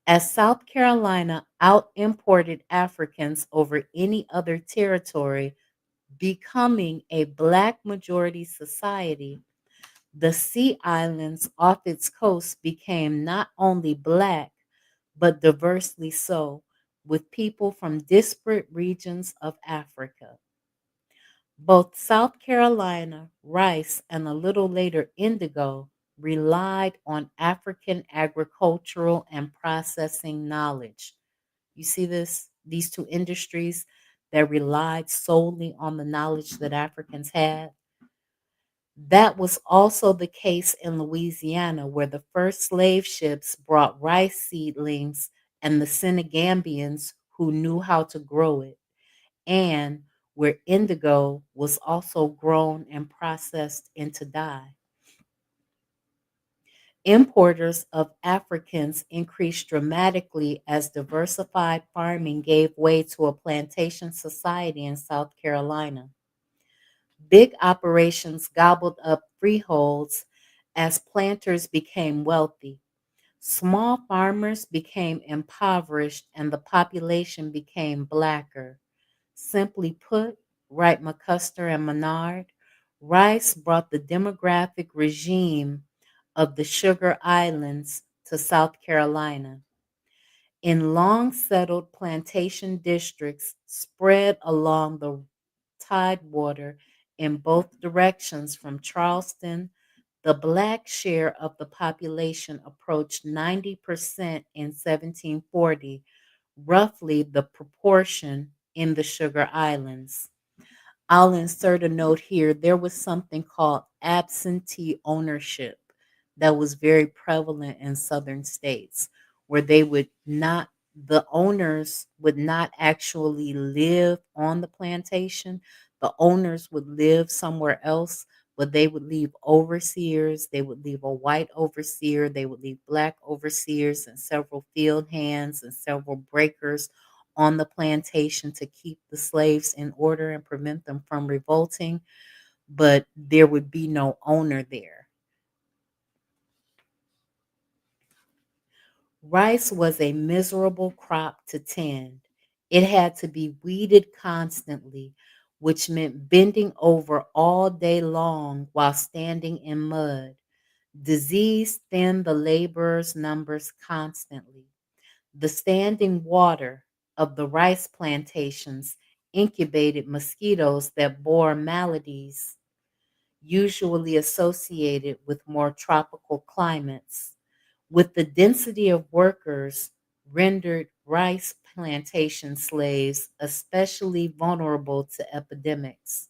As South Carolina out imported Africans over any other territory, becoming a Black majority society, the sea islands off its coast became not only Black, but diversely so, with people from disparate regions of Africa. Both South Carolina, rice, and a little later indigo relied on African agricultural and processing knowledge. You see this? These two industries that relied solely on the knowledge that Africans had. That was also the case in Louisiana, where the first slave ships brought rice seedlings and the Senegambians who knew how to grow it, and where indigo was also grown and processed into dye. Importers of Africans increased dramatically as diversified farming gave way to a plantation society in South Carolina. Big operations gobbled up freeholds as planters became wealthy. Small farmers became impoverished and the population became blacker. Simply put, Wright McCusker and Menard, Rice brought the demographic regime of the Sugar Islands to South Carolina. In long settled plantation districts spread along the tidewater in both directions from Charleston, the Black share of the population approached 90% in 1740, roughly the proportion in the Sugar Islands. I'll insert a note here. There was something called absentee ownership that was very prevalent in southern states, where the owners would not actually live on the plantation. The owners would live somewhere else, but they would leave overseers. They would leave a white overseer. They would leave Black overseers and several field hands and several breakers on the plantation to keep the slaves in order and prevent them from revolting, but there would be no owner there. Rice was a miserable crop to tend. It had to be weeded constantly, which meant bending over all day long while standing in mud. Disease thinned the laborers' numbers constantly. The standing water of the rice plantations incubated mosquitoes that bore maladies usually associated with more tropical climates. With the density of workers rendered rice plantation slaves especially vulnerable to epidemics.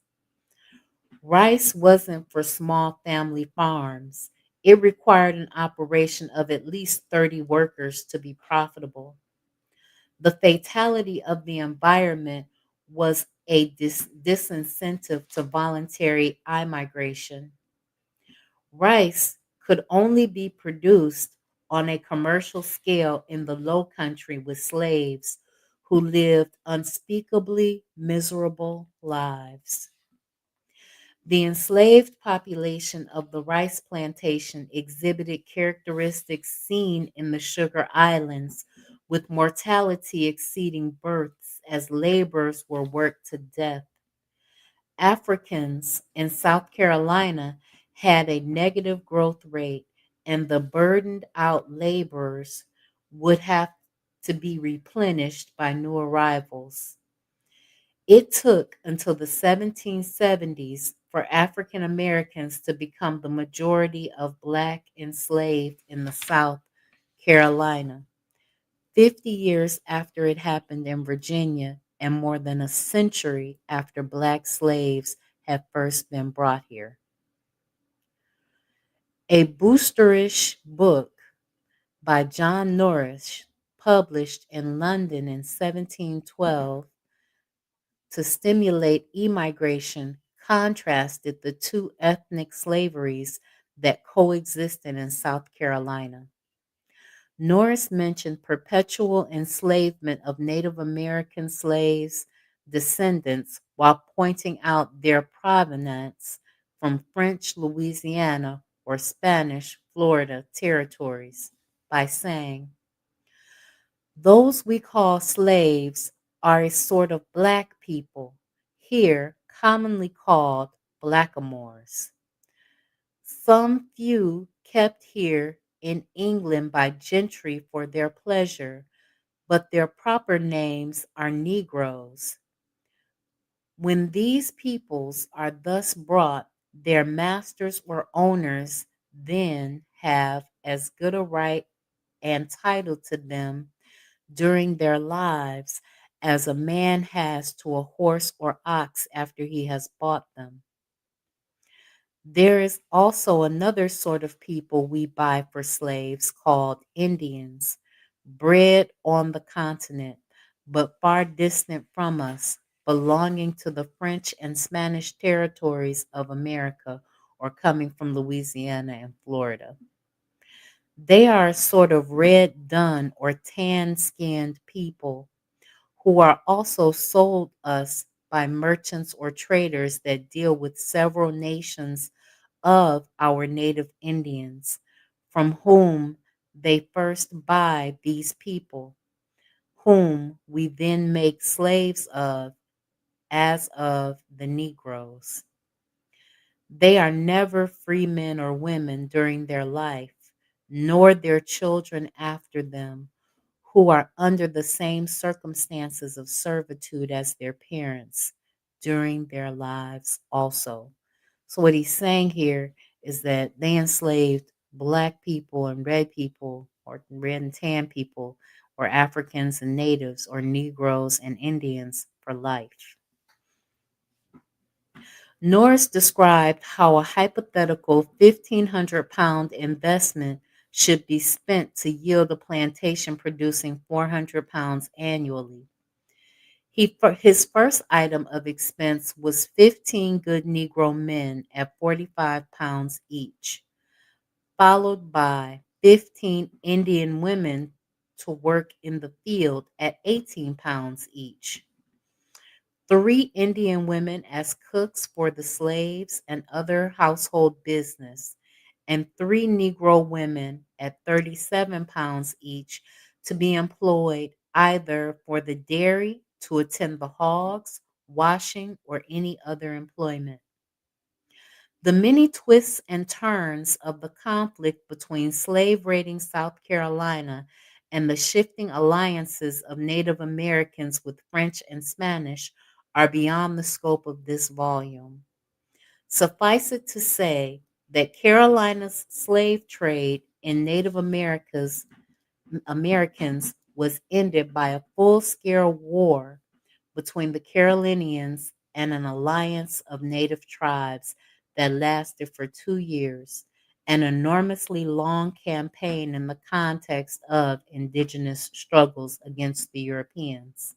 Rice wasn't for small family farms. It required an operation of at least 30 workers to be profitable. The fatality of the environment was a disincentive to voluntary migration. Rice could only be produced on a commercial scale in the low country with slaves who lived unspeakably miserable lives. The enslaved population of the rice plantation exhibited characteristics seen in the Sugar Islands, with mortality exceeding births as laborers were worked to death. Africans in South Carolina had a negative growth rate, and the burdened out laborers would have to be replenished by new arrivals. It took until the 1770s for African Americans to become the majority of Black enslaved in the South Carolina, 50 years after it happened in Virginia and more than a century after Black slaves had first been brought here. A boosterish book by John Norris, published in London in 1712, to stimulate emigration, contrasted the two ethnic slaveries that coexisted in South Carolina. Norris mentioned perpetual enslavement of Native American slaves' descendants while pointing out their provenance from French Louisiana, or Spanish Florida territories by saying, those we call slaves are a sort of black people, here commonly called blackamoors. Some few kept here in England by gentry for their pleasure, but their proper names are Negroes. When these peoples are thus brought, their masters or owners then have as good a right and title to them during their lives as a man has to a horse or ox after he has bought them. There is also another sort of people we buy for slaves called Indians, bred on the continent, but far distant from us, belonging to the French and Spanish territories of America or coming from Louisiana and Florida. They are a sort of red dun or tan skinned people who are also sold us by merchants or traders that deal with several nations of our native Indians, from whom they first buy these people, whom we then make slaves of, as of the Negroes. They are never free men or women during their life, nor their children after them, who are under the same circumstances of servitude as their parents during their lives also. So, what he's saying here is that they enslaved black people and red people, or red and tan people, or Africans and natives, or Negroes and Indians for life. Norris described how a hypothetical 1,500-pound investment should be spent to yield a plantation producing 400 pounds annually. His first item of expense was 15 good Negro men at 45 pounds each, followed by 15 Indian women to work in the field at 18 pounds each, 3 Indian women as cooks for the slaves and other household business, and 3 Negro women at 37 pounds each to be employed either for the dairy, to attend the hogs, washing, or any other employment. The many twists and turns of the conflict between slave raiding South Carolina and the shifting alliances of Native Americans with French and Spanish are beyond the scope of this volume. Suffice it to say that Carolina's slave trade in Americans was ended by a full-scale war between the Carolinians and an alliance of native tribes that lasted for 2 years, an enormously long campaign in the context of indigenous struggles against the Europeans.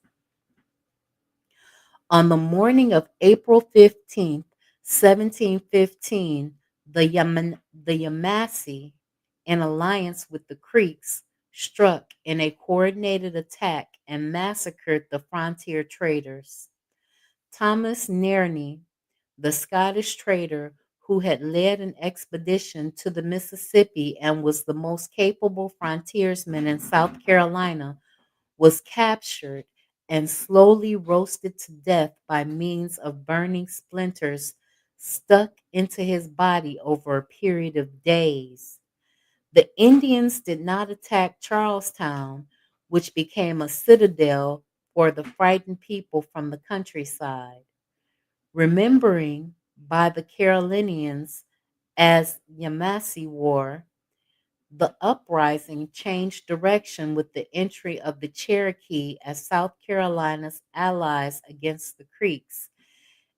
On the morning of April 15th, 1715, the Yamasee, in alliance with the Creeks, struck in a coordinated attack and massacred the frontier traders. Thomas Nairne, the Scottish trader who had led an expedition to the Mississippi and was the most capable frontiersman in South Carolina, was captured and slowly roasted to death by means of burning splinters stuck into his body over a period of days. The Indians did not attack Charlestown, which became a citadel for the frightened people from the countryside. Remembering by the Carolinians as Yamasee War, the uprising changed direction with the entry of the Cherokee as South Carolina's allies against the Creeks,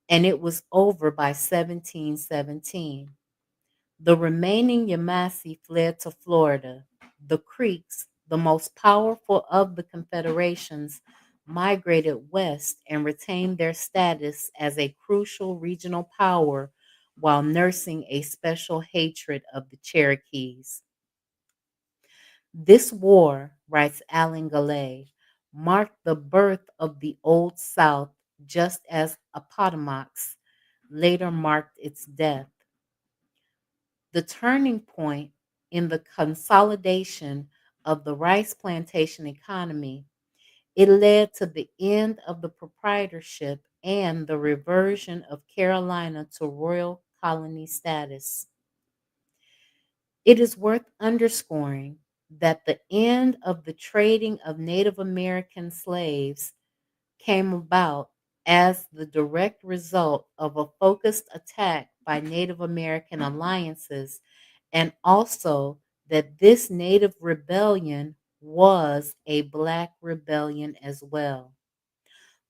and it was over by 1717. The remaining Yamasee fled to Florida. The Creeks, the most powerful of the confederations, migrated west and retained their status as a crucial regional power while nursing a special hatred of the Cherokees. This war, writes Alan Gallay, marked the birth of the Old South just as Appomattox later marked its death. The turning point in the consolidation of the rice plantation economy, it led to the end of the proprietorship and the reversion of Carolina to royal colony status. It is worth underscoring that the end of the trading of Native American slaves came about as the direct result of a focused attack by Native American alliances, and also that this Native rebellion was a Black rebellion as well.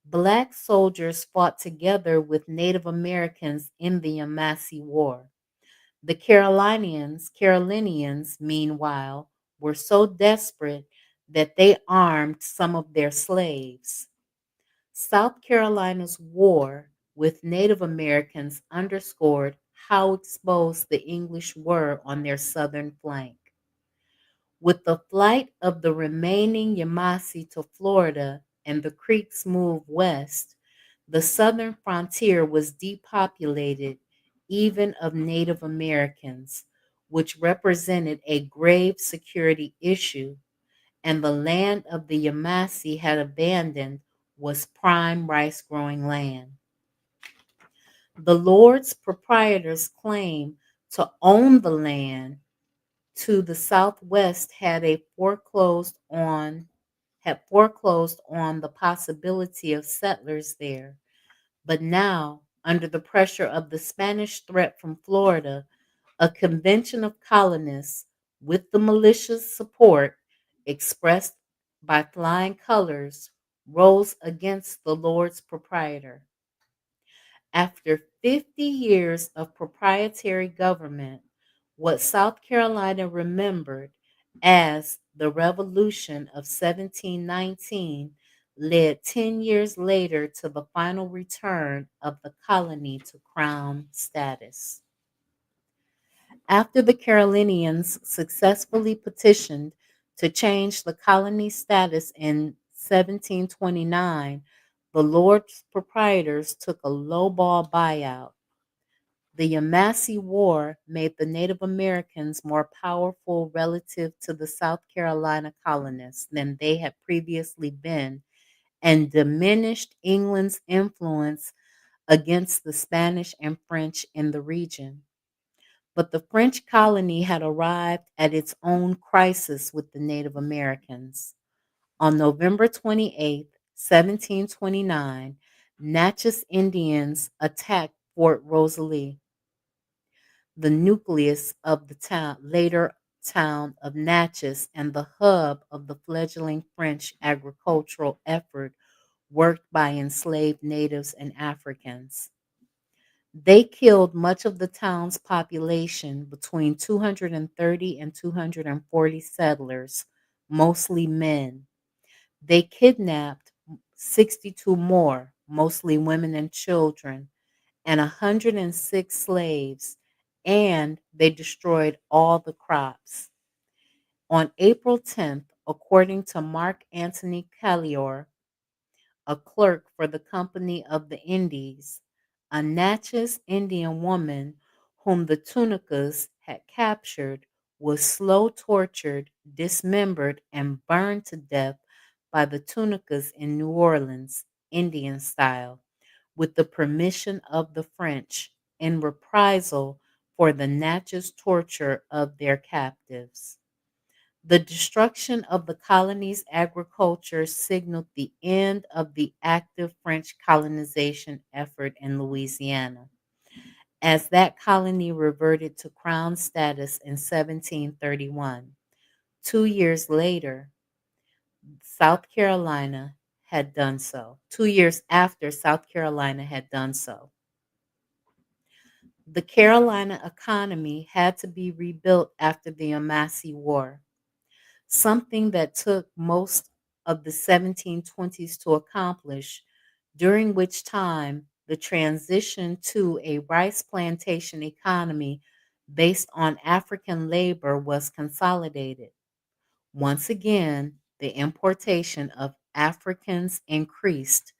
Black soldiers fought together with Native Americans in the Yamasee War. The Carolinians, meanwhile, were so desperate that they armed some of their slaves. South Carolina's war with Native Americans underscored how exposed the English were on their southern flank. With the flight of the remaining Yamasee to Florida and the Creeks' move west, the southern frontier was depopulated even of Native Americans, which represented a grave security issue, and the land of the Yamasee had abandoned was prime rice growing land. The Lord's proprietors' claim to own the land to the southwest had foreclosed on the possibility of settlers there. But now, under the pressure of the Spanish threat from Florida, a convention of colonists, with the militia's support expressed by flying colors, rose against the Lord's proprietor. After 50 years of proprietary government, what South Carolina remembered as the Revolution of 1719 led 10 years later to the final return of the colony to crown status. After the Carolinians successfully petitioned to change the colony status in 1729, the Lord's proprietors took a lowball buyout. The Yamasee War made the Native Americans more powerful relative to the South Carolina colonists than they had previously been, and diminished England's influence against the Spanish and French in the region. But the French colony had arrived at its own crisis with the Native Americans. On November 28th, 1729, Natchez Indians attacked Fort Rosalie, the nucleus of the later town of Natchez and the hub of the fledgling French agricultural effort worked by enslaved natives and Africans. They killed much of the town's population, between 230 and 240 settlers, mostly men. They kidnapped 62 more, mostly women and children, and 106 slaves, and they destroyed all the crops. On April 10th, according to Mark Antony Callior, a clerk for the Company of the Indies, a Natchez Indian woman whom the Tunicas had captured was slow tortured, dismembered, and burned to death by the Tunicas in New Orleans, Indian style, with the permission of the French, in reprisal for the Natchez torture of their captives. The destruction of the colony's agriculture signaled the end of the active French colonization effort in Louisiana, as that colony reverted to crown status in 1731. 2 years later, South Carolina had done so. 2 years after South Carolina had done so. The Carolina economy had to be rebuilt after the Yamasee War, something that took most of the 1720s to accomplish, during which time the transition to a rice plantation economy based on African labor was consolidated. Once again, the importation of Africans increased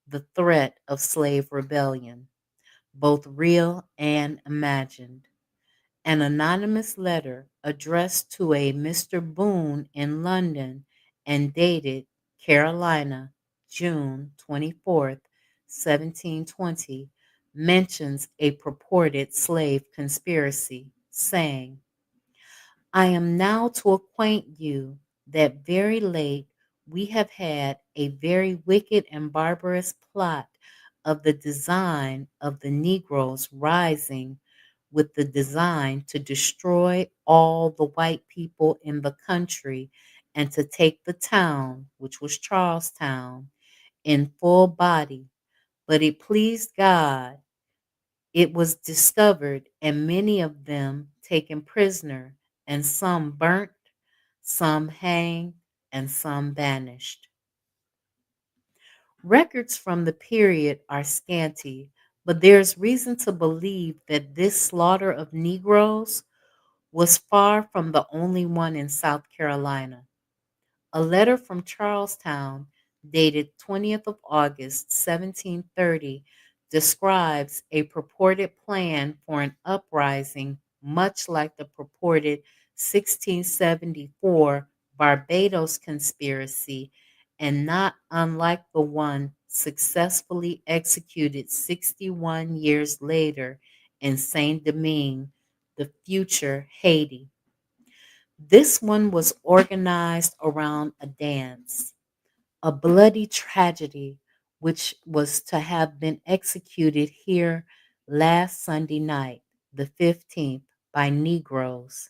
the threat of slave rebellion, both real and imagined. An anonymous letter addressed to a Mr. Boone in London and dated Carolina, June 24th, 1720, mentions a purported slave conspiracy, saying, I am now to acquaint you that very late we have had a very wicked and barbarous plot of the design of the negroes rising with the design to destroy all the white people in the country and to take the town, which was Charlestown, in full body. But it pleased God, it was discovered, and many of them taken prisoner, and some burnt, some hanged, and some banished. Records from the period are scanty, but there's reason to believe that this slaughter of Negroes was far from the only one in South Carolina. A letter from Charlestown, dated 20th of August, 1730, describes a purported plan for an uprising much like the purported 1674 Barbados conspiracy and not unlike the one successfully executed 61 years later in Saint Domingue, the future Haiti. This one was organized around a dance, a bloody tragedy which was to have been executed here last Sunday night, the 15th, by Negroes.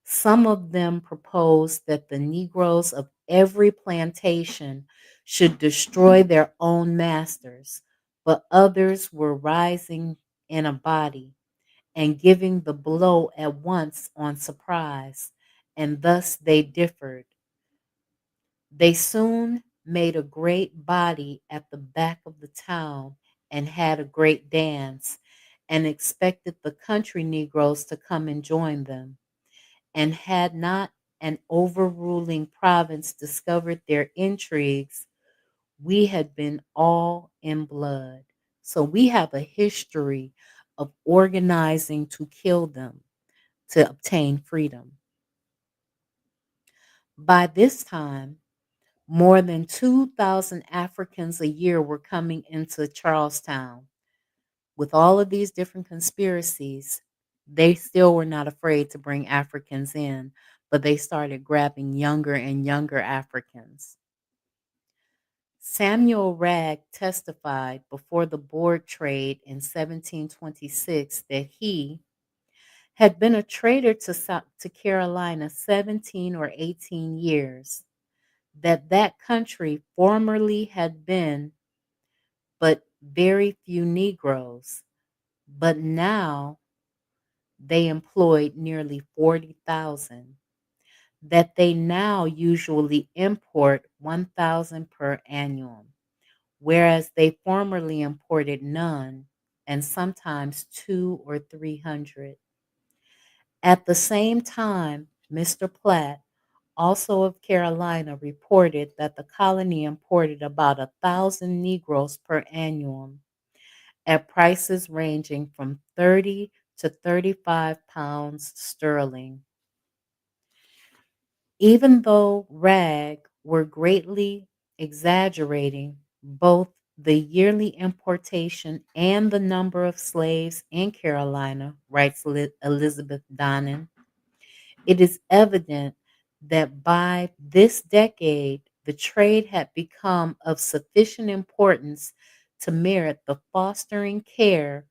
Some of them proposed that the Negroes of every plantation should destroy their own masters, but others were rising in a body and giving the blow at once on surprise, and thus they differed. They soon made a great body at the back of the town and had a great dance, and expected the country Negroes to come and join them. And had not an overruling province discovered their intrigues, we had been all in blood. So we have a history of organizing to kill them to obtain freedom. By this time, more than 2,000 Africans a year were coming into Charlestown. With all of these different conspiracies, they still were not afraid to bring Africans in, but they started grabbing younger and younger Africans. Samuel Ragg testified before the board trade in 1726 that he had been a trader to Carolina 17 or 18 years, that country formerly had been but very few Negroes, but now they employed nearly 40,000, that they now usually import 1,000 per annum, whereas they formerly imported none and sometimes 200 or 300. At the same time, Mr. Platt, also of Carolina, reported that the colony imported about 1,000 Negroes per annum at prices ranging from 30 to 35 pounds sterling. Even though Ragg were greatly exaggerating both the yearly importation and the number of slaves in Carolina, writes Elizabeth Donnan, it is evident that by this decade, the trade had become of sufficient importance to merit the fostering care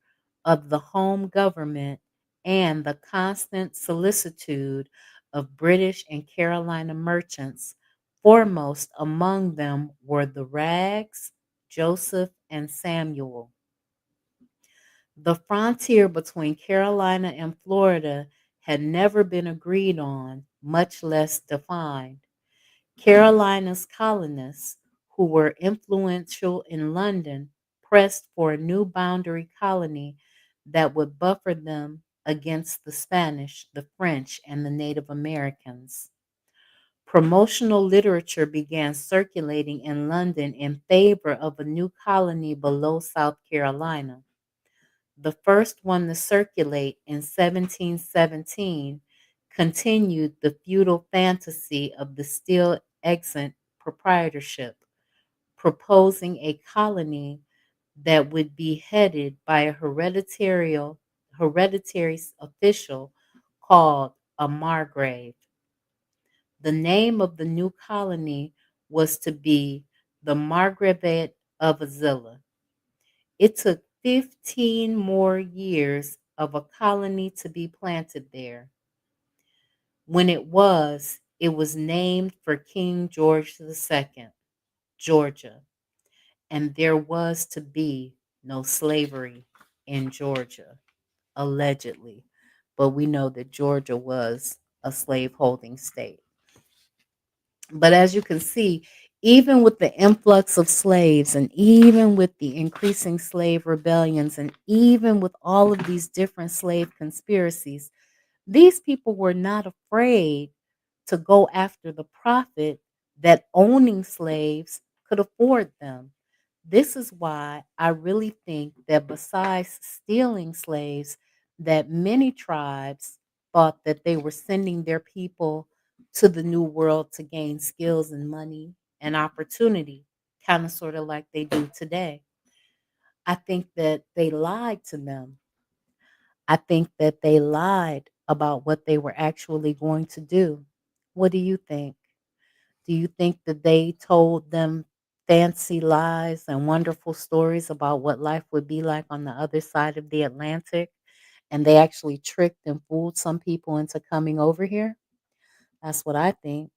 of the home government and the constant solicitude of British and Carolina merchants. Foremost among them were the Raggs, Joseph, and Samuel. The frontier between Carolina and Florida had never been agreed on, much less defined. Carolina's colonists, who were influential in London, pressed for a new boundary colony that would buffer them against the Spanish, the French, and the Native Americans. Promotional literature began circulating in London in favor of a new colony below South Carolina. The first one to circulate in 1717 continued the feudal fantasy of the steel extant proprietorship, proposing a colony that would be headed by a hereditary official called a margrave. The name of the new colony was to be the Margravate of Azilla. It took 15 more years of a colony to be planted there. When it was named for King George II, Georgia, and there was to be no slavery in Georgia, allegedly. But we know that Georgia was a slaveholding state. But as you can see, even with the influx of slaves and even with the increasing slave rebellions and even with all of these different slave conspiracies, these people were not afraid to go after the profit that owning slaves could afford them. This is why I really think that besides stealing slaves, that many tribes thought that they were sending their people to the new world to gain skills and money and opportunity, kind of sort of like they do today. I think that they lied to them. I think that they lied about what they were actually going to do. What do you think? Do you think that they told them fancy lies and wonderful stories about what life would be like on the other side of the Atlantic? And they actually tricked and fooled some people into coming over here? That's what I think.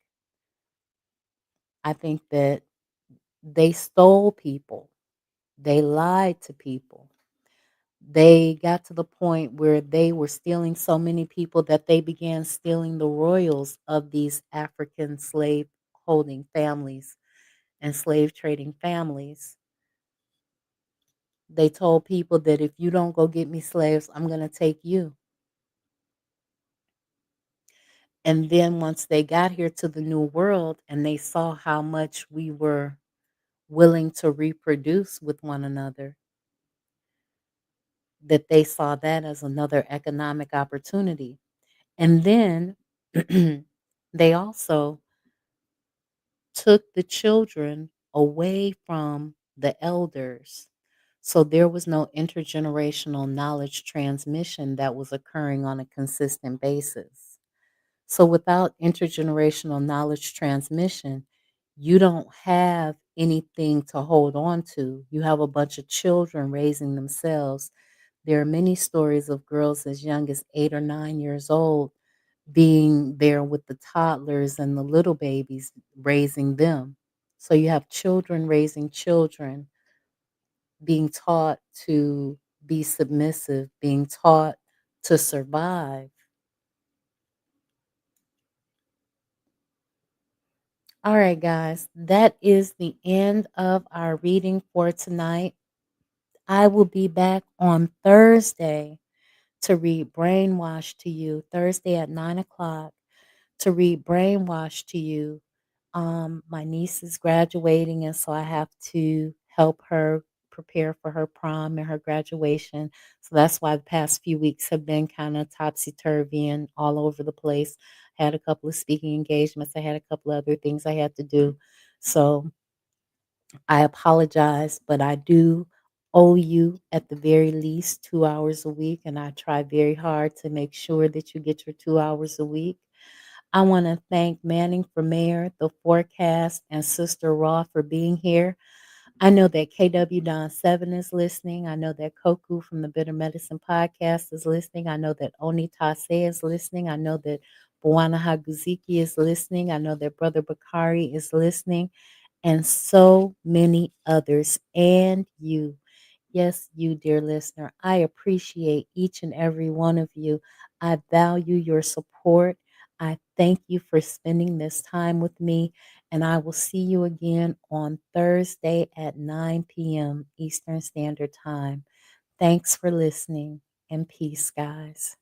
I think that they stole people, they lied to people. They got to the point where they were stealing so many people that they began stealing the royals of these African slave holding families and slave trading families. They told people that if you don't go get me slaves, I'm going to take you. And then once they got here to the New World and they saw how much we were willing to reproduce with one another, that they saw that as another economic opportunity. And then they also took the children away from the elders. So there was no intergenerational knowledge transmission that was occurring on a consistent basis. So without intergenerational knowledge transmission, you don't have anything to hold on to. You have a bunch of children raising themselves. There are many stories of girls as young as 8 or 9 years old being there with the toddlers and the little babies, raising them. So you have children raising children, being taught to be submissive, being taught to survive. All right, guys, that is the end of our reading for tonight. I will be back on Thursday to read Brainwash to you, Thursday at 9 o'clock, to read Brainwash to you. My niece is graduating, and so I have to help her prepare for her prom and her graduation. So that's why the past few weeks have been kind of topsy turvy and all over the place. I had a couple of speaking engagements. I had a couple of other things I had to do. So I apologize, but I do owe you at the very least 2 hours a week, and I try very hard to make sure that you get your 2 hours a week. I want to thank Manning for Mayor, the forecast, and Sister Raw for being here. I know that KW Don 7 is listening. I know that Koku from the Bitter Medicine Podcast is listening. I know that Oni Tase is listening. I know that Bwana Haguziki is listening. I know that Brother Bakari is listening, and so many others, and you. Yes, you, dear listener. I appreciate each and every one of you. I value your support. I thank you for spending this time with me, and I will see you again on Thursday at 9 p.m. Eastern Standard Time. Thanks for listening, and peace, guys.